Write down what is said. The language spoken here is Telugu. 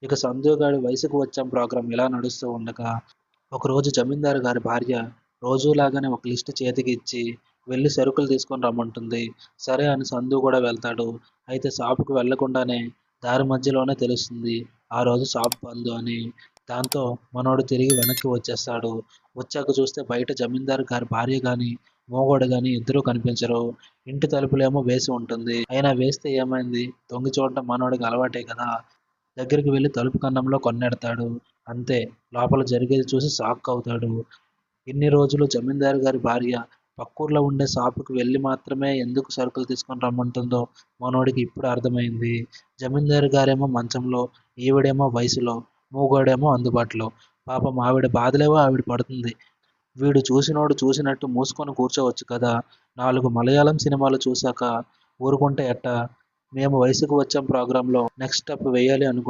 ఇక సందుగాడి వయసుకు వచ్చాం ప్రోగ్రాం ఇలా నడుస్తూ ఉండగా ఒకరోజు జమీందారు గారి భార్య రోజూలాగానే ఒక లిస్ట్ చేతికి ఇచ్చి వెళ్ళి సరుకులు తీసుకొని రమ్మంటుంది. సరే అని సందు కూడా వెళ్తాడు. అయితే షాపుకి వెళ్ళకుండానే దారి మధ్యలోనే తెలుస్తుంది ఆ రోజు షాప్ బంద్ అని. దాంతో మనోడు తిరిగి వెనక్కి వచ్చేస్తాడు. వచ్చాక చూస్తే బయట జమీందారు గారి భార్య గాని మోగోడు గాని ఇద్దరూ కనిపించరు. ఇంటి తలుపులేమో వేసి ఉంటుంది. అయినా వేస్తే ఏమైంది, తొంగి చూడటం మనోడికి అలవాటే కదా. దగ్గరికి వెళ్ళి తలుపు కన్నంలో కొన్నెడతాడు. అంతే, లోపల జరిగేది చూసి షాక్ అవుతాడు. ఇన్ని రోజులు జమీందారు గారి భార్య పక్కూర్లో ఉండే షాపుకి వెళ్ళి మాత్రమే ఎందుకు సరుకులు తీసుకొని రమ్మంటుందో మనోడికి ఇప్పుడు అర్థమైంది. జమీందారు గారేమో మంచంలో, ఈవిడేమో వయసులో, మూగోడేమో అందుబాటులో. పాపం ఆవిడ బాధలేవో ఆవిడ పడుతుంది. వీడు చూసినోడు చూసినట్టు మూసుకొని కూర్చోవచ్చు కదా. 4 మలయాళం సినిమాలు చూశాక ఊరుకుంటే ఎట్టా. మేము వయసుకు వచ్చాం ప్రోగ్రాంలో నెక్స్ట్ స్టెప్ వేయాలి అనుకుంటున్నాం.